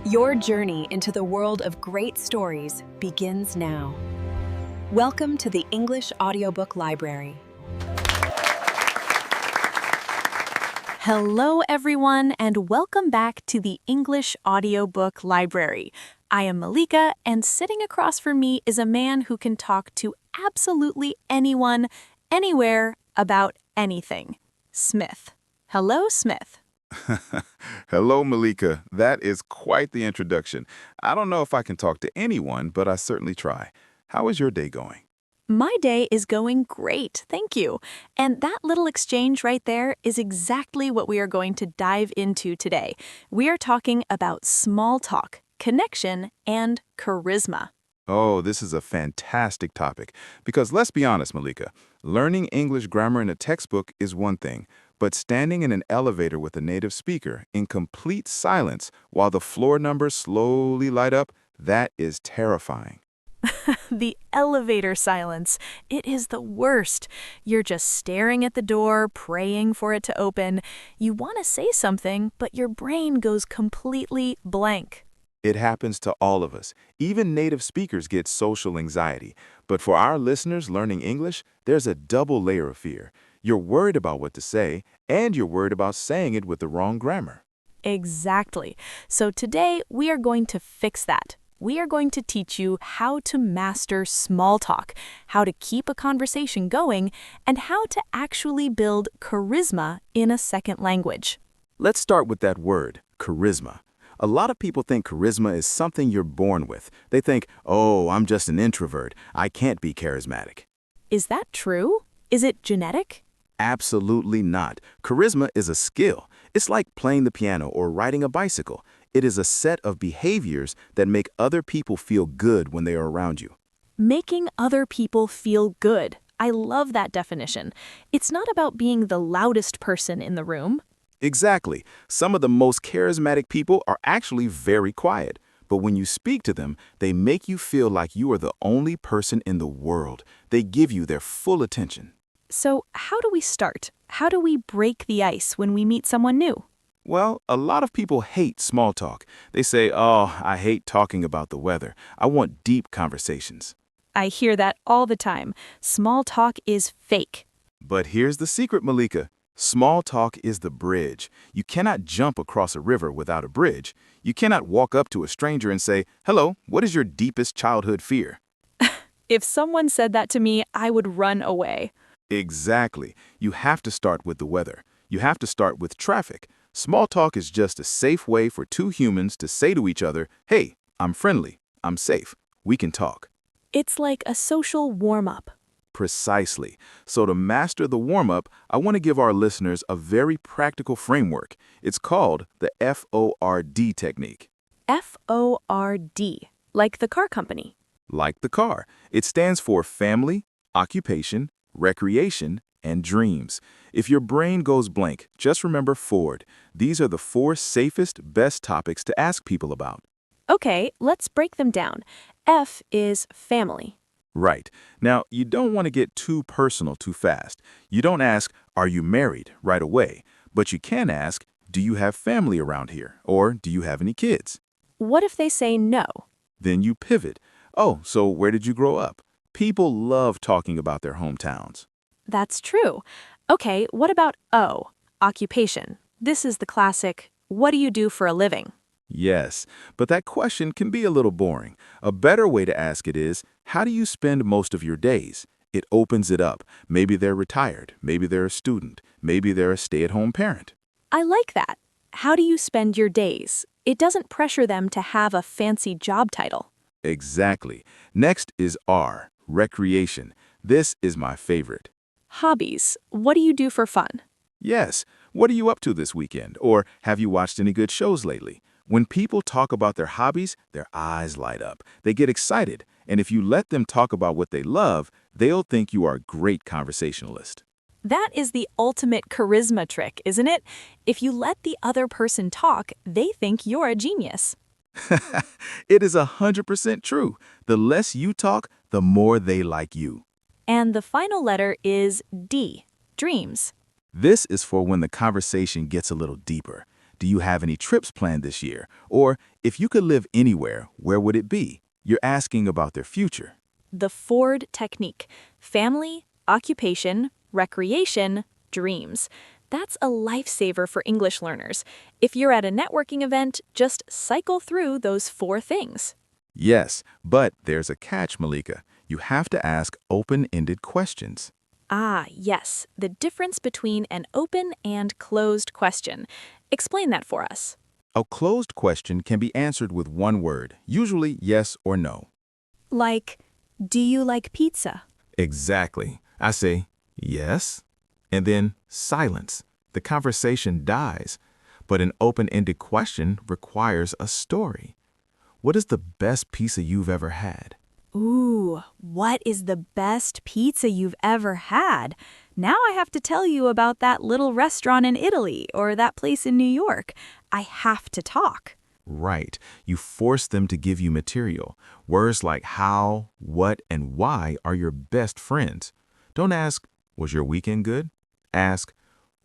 Your journey into the world of great stories begins now. Welcome to the English Audiobook Library. Hello, everyone, and welcome back to the English Audiobook Library. I am Molika, and sitting across from me is a man who can talk to absolutely anyone, anywhere, about anything. Smith. Hello, Smith. Hello, Molika. That is quite the introduction. I don't know if I can talk to anyone, but I certainly try. How is your day going? My day is going great, thank you. And that little exchange right there is exactly what we are going to dive into today. We are talking about small talk, connection, and charisma. Oh, this is a fantastic topic. Because let's be honest, Molika, learning English grammar in a textbook is one thing, but standing in an elevator with a native speaker in complete silence while the floor numbers slowly light up, that is terrifying. The elevator silence. It is the worst. You're just staring at the door, praying for it to open. You want to say something, but your brain goes completely blank. It happens to all of us. Even native speakers get social anxiety. But for our listeners learning English, there's a double layer of fear. You're worried about what to say, and you're worried about saying it with the wrong grammar. Exactly. So today we are going to fix that. We are going to teach you how to master small talk, how to keep a conversation going, and how to actually build charisma in a second language. Let's start with that word, charisma. A lot of people think charisma is something you're born with. They think, oh, I'm just an introvert. I can't be charismatic. Is that true? Is it genetic? Absolutely not. Charisma is a skill. It's like playing the piano or riding a bicycle. It is a set of behaviors that make other people feel good when they are around you. Making other people feel good. I love that definition. It's not about being the loudest person in the room. Exactly. Some of the most charismatic people are actually very quiet. But when you speak to them, they make you feel like you are the only person in the world. They give you their full attention. So how do we start? How do we break the ice when we meet someone new? Well, a lot of people hate small talk. They say, oh, I hate talking about the weather. I want deep conversations. I hear that all the time. Small talk is fake. But here's the secret, Molika. Small talk is the bridge. You cannot jump across a river without a bridge. You cannot walk up to a stranger and say, hello, what is your deepest childhood fear? If someone said that to me, I would run away. Exactly. You have to start with the weather. You have to start with traffic. Small talk is just a safe way for two humans to say to each other, hey, I'm friendly, I'm safe, we can talk. It's like a social warm-up. Precisely. So to master the warm-up, I want to give our listeners a very practical framework. It's called the F.O.R.D technique. F.O.R.D, like the car company. Like the car. It stands for family, occupation, recreation, and dreams. If your brain goes blank, just remember F.O.R.D. These are the 4 safest, best topics to ask people about. Okay, let's break them down. F is family. Right. Now, you don't want to get too personal too fast. You don't ask, are you married, right away. But you can ask, do you have family around here? Or do you have any kids? What if they say no? Then you pivot. Oh, so where did you grow up? People love talking about their hometowns. That's true. Okay, what about O, occupation? This is the classic, what do you do for a living? Yes, but that question can be a little boring. A better way to ask it is, how do you spend most of your days? It opens it up. Maybe they're retired. Maybe they're a student. Maybe they're a stay-at-home parent. I like that. How do you spend your days? It doesn't pressure them to have a fancy job title. Exactly. Next is R, recreation. This is my favorite. Hobbies. What do you do for fun? Yes, what are you up to this weekend? Or have you watched any good shows lately? When people talk about their hobbies, their eyes light up. They get excited. And if you let them talk about what they love, they'll think you are a great conversationalist. That is the ultimate charisma trick, isn't it? If you let the other person talk, they think you're a genius. It is 100% true. The less you talk, the more they like you. And the final letter is D, dreams. This is for when the conversation gets a little deeper. do you have any trips planned this year? Or, if you could live anywhere, where would it be? You're asking about their future. The F.O.R.D technique: family, occupation, recreation, dreams. That's a lifesaver for English learners. If you're at a networking event, just cycle through those 4 things. Yes, but there's a catch, Molika. You have to ask open-ended questions. Ah, yes, the difference between an open and closed question. Explain that for us. A closed question can be answered with one word, usually yes or no. Like, do you like pizza? Exactly. I say, yes, and then silence. The conversation dies. But an open-ended question requires a story. What is the best pizza you've ever had? Ooh, what is the best pizza you've ever had? Now I have to tell you about that little restaurant in Italy or that place in New York. I have to talk. Right. You force them to give you material. Words like how, what, and why are your best friends. Don't ask, was your weekend good? Ask,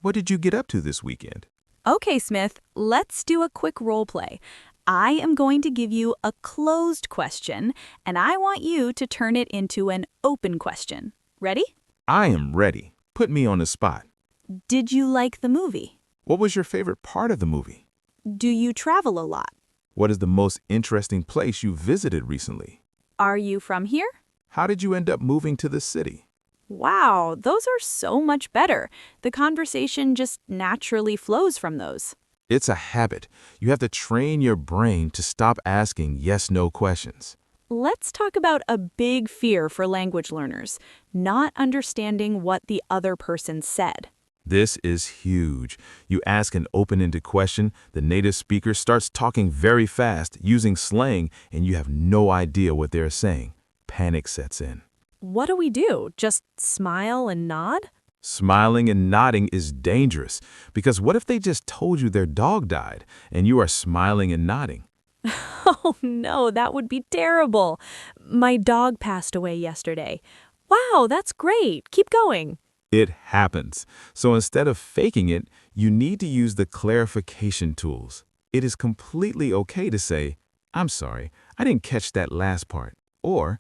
what did you get up to this weekend? Okay, Smith, let's do a quick role play. I am going to give you a closed question, and I want you to turn it into an open question. Ready? I am ready. Put me on the spot. Did you like the movie? What was your favorite part of the movie? Do you travel a lot? What is the most interesting place you visited recently? Are you from here? How did you end up moving to the city? Wow, those are so much better. The conversation just naturally flows from those. It's a habit. You have to train your brain to stop asking yes-no questions. Let's talk about a big fear for language learners: not understanding what the other person said. This is huge. You ask an open-ended question, the native speaker starts talking very fast, using slang, and you have no idea what they're saying. Panic sets in. What do we do? Just smile and nod? Smiling and nodding is dangerous, because what if they just told you their dog died, and you are smiling and nodding? Oh no, that would be terrible. My dog passed away yesterday. Wow, that's great. Keep going. It happens. So instead of faking it, you need to use the clarification tools. It is completely okay to say, I'm sorry, I didn't catch that last part. Or,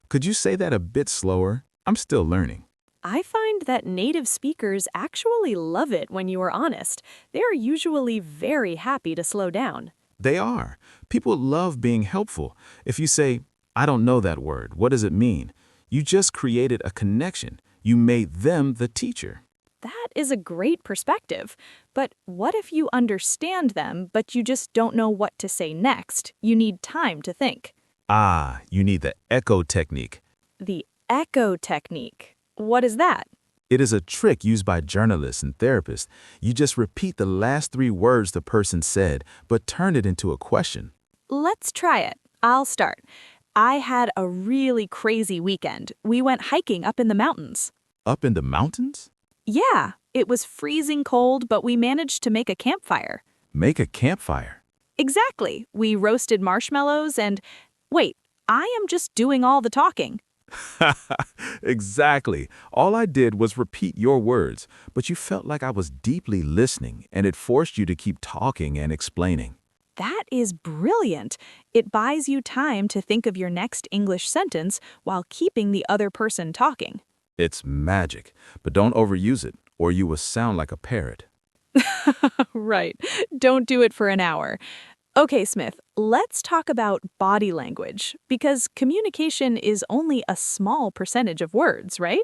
could you say that a bit slower? I'm still learning. I find that native speakers actually love it when you are honest. They're usually very happy to slow down. They are. People love being helpful. If you say, I don't know that word, what does it mean? You just created a connection. You made them the teacher. That is a great perspective. But what if you understand them, but you just don't know what to say next? You need time to think. Ah, you need the echo technique. The echo technique. What is that? It is a trick used by journalists and therapists. You just repeat the last 3 words the person said, but turn it into a question. Let's try it. I'll start. I had a really crazy weekend. We went hiking up in the mountains. Up in the mountains? Yeah, it was freezing cold, but we managed to make a campfire. Make a campfire. Exactly. We roasted marshmallows and... Wait, I am just doing all the talking. Exactly. All I did was repeat your words, but you felt like I was deeply listening, and it forced you to keep talking and explaining. That is brilliant. It buys you time to think of your next English sentence while keeping the other person talking. It's magic, but don't overuse it, or you will sound like a parrot. Right. Don't do it for an hour. Okay, Smith, let's talk about body language, because communication is only a small percentage of words, right?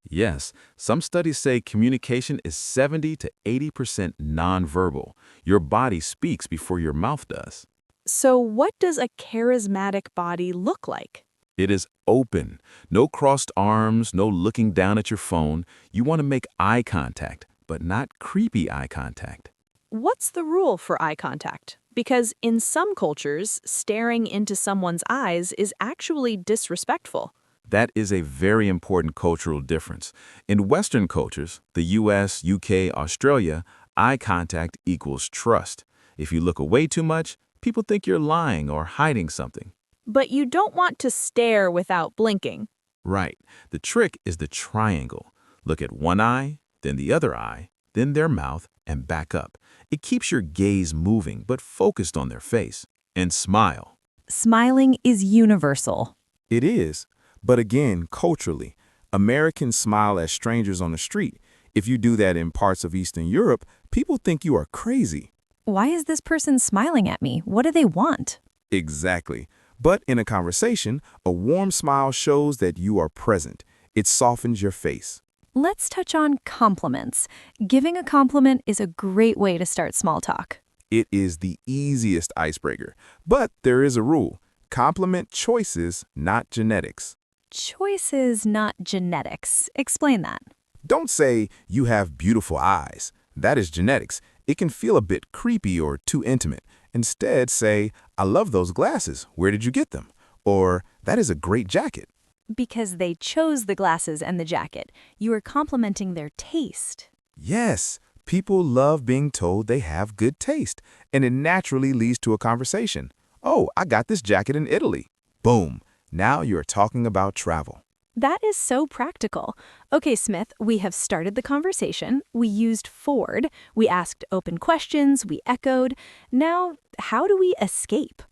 Yes, some studies say communication is 70 to 80% nonverbal. Your body speaks before your mouth does. So what does a charismatic body look like? It is open. No crossed arms, no looking down at your phone. You want to make eye contact, but not creepy eye contact. What's the rule for eye contact? Because in some cultures, staring into someone's eyes is actually disrespectful. That is a very important cultural difference. In Western cultures, the US, UK, Australia, eye contact equals trust. If you look away too much, people think you're lying or hiding something. But you don't want to stare without blinking. Right. The trick is the triangle. Look at one eye, then the other eye, then their mouth, and back up. It keeps your gaze moving but focused on their face. And smile. Smiling is universal. It is, but again, culturally, Americans smile at strangers on the street. If you do that in parts of Eastern Europe, people think you are crazy. Why is this person smiling at me? What do they want? Exactly. But in a conversation, a warm smile shows that you are present. It softens your face. Let's touch on compliments. Giving a compliment is a great way to start small talk. It is the easiest icebreaker. But there is a rule. Compliment choices, not genetics. Choices, not genetics. Explain that. Don't say, you have beautiful eyes. That is genetics. It can feel a bit creepy or too intimate. Instead, say, I love those glasses. Where did you get them? Or, that is a great jacket. Because they chose the glasses and the jacket. You are complimenting their taste. Yes, people love being told they have good taste, and it naturally leads to a conversation. Oh, I got this jacket in Italy. Boom. Now you're talking about travel. That is so practical. Okay, Smith, we have started the conversation. We used F.O.R.D. We asked open questions. We echoed. Now, how do we escape?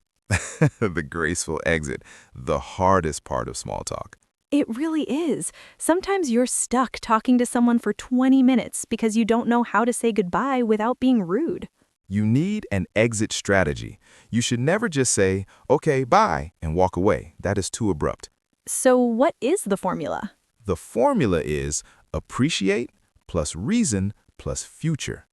The graceful exit, the hardest part of small talk. It really is. Sometimes you're stuck talking to someone for 20 minutes because you don't know how to say goodbye without being rude. You need an exit strategy. You should never just say, okay, bye, and walk away. That is too abrupt. So what is the formula? The formula is appreciate plus reason plus future.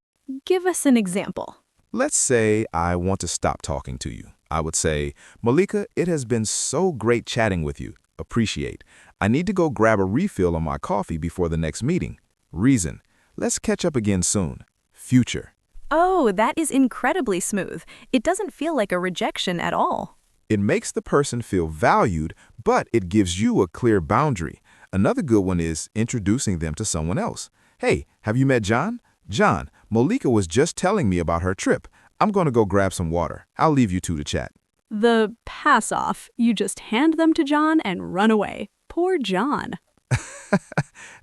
Give us an example. Let's say I want to stop talking to you. I would say, Molika, it has been so great chatting with you. Appreciate. I need to go grab a refill on my coffee before the next meeting. Reason. Let's catch up again soon. Future. Oh, that is incredibly smooth. It doesn't feel like a rejection at all. It makes the person feel valued, but it gives you a clear boundary. Another good one is introducing them to someone else. Hey, have you met John? John, Molika was just telling me about her trip. I'm going to go grab some water. I'll leave you two to chat. The pass off. You just hand them to John and run away. Poor John.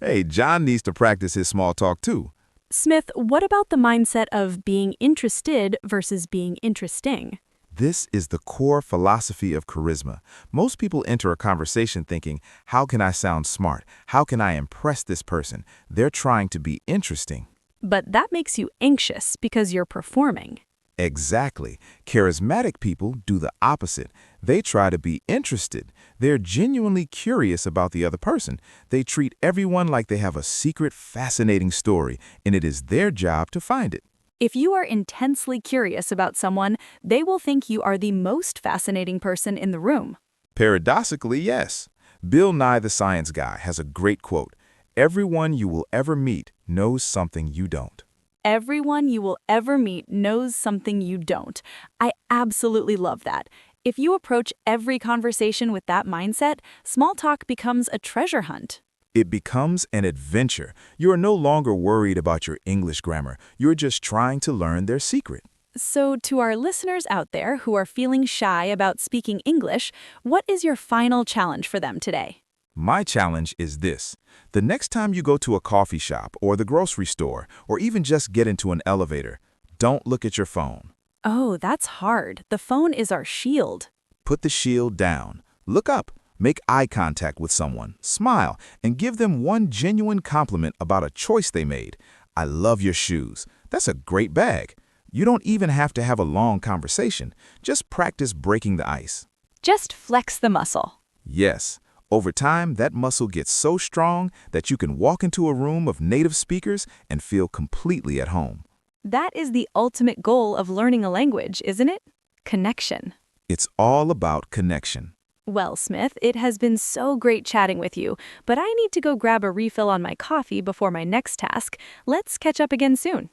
Hey, John needs to practice his small talk too. Smith, what about the mindset of being interested versus being interesting? This is the core philosophy of charisma. Most people enter a conversation thinking, how can I sound smart? How can I impress this person? They're trying to be interesting. But that makes you anxious because you're performing. Exactly. Charismatic people do the opposite. They try to be interested. They're genuinely curious about the other person. They treat everyone like they have a secret, fascinating story, and it is their job to find it. If you are intensely curious about someone, they will think you are the most fascinating person in the room. Paradoxically, yes. Bill Nye the Science Guy has a great quote. Everyone you will ever meet knows something you don't. Everyone you will ever meet knows something you don't. I absolutely love that. If you approach every conversation with that mindset, small talk becomes a treasure hunt. It becomes an adventure. You are no longer worried about your English grammar. You're just trying to learn their secret. So to our listeners out there who are feeling shy about speaking English, what is your final challenge for them today? My challenge is this. The next time you go to a coffee shop or the grocery store, or even just get into an elevator, don't look at your phone. Oh, that's hard. The phone is our shield. Put the shield down. Look up. Make eye contact with someone, smile, and give them one genuine compliment about a choice they made. I love your shoes. That's a great bag. You don't even have to have a long conversation. Just practice breaking the ice. Just flex the muscle. Yes. Over time, that muscle gets so strong that you can walk into a room of native speakers and feel completely at home. That is the ultimate goal of learning a language, isn't it? Connection. It's all about connection. Well, Smith, it has been so great chatting with you, but I need to go grab a refill on my coffee before my next task. Let's catch up again soon.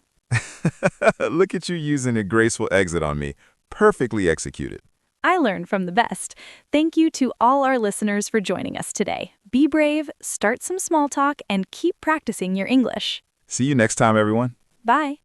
Look at you using a graceful exit on me. Perfectly executed. I learned from the best. Thank you to all our listeners for joining us today. Be brave, start some small talk, and keep practicing your English. See you next time, everyone. Bye.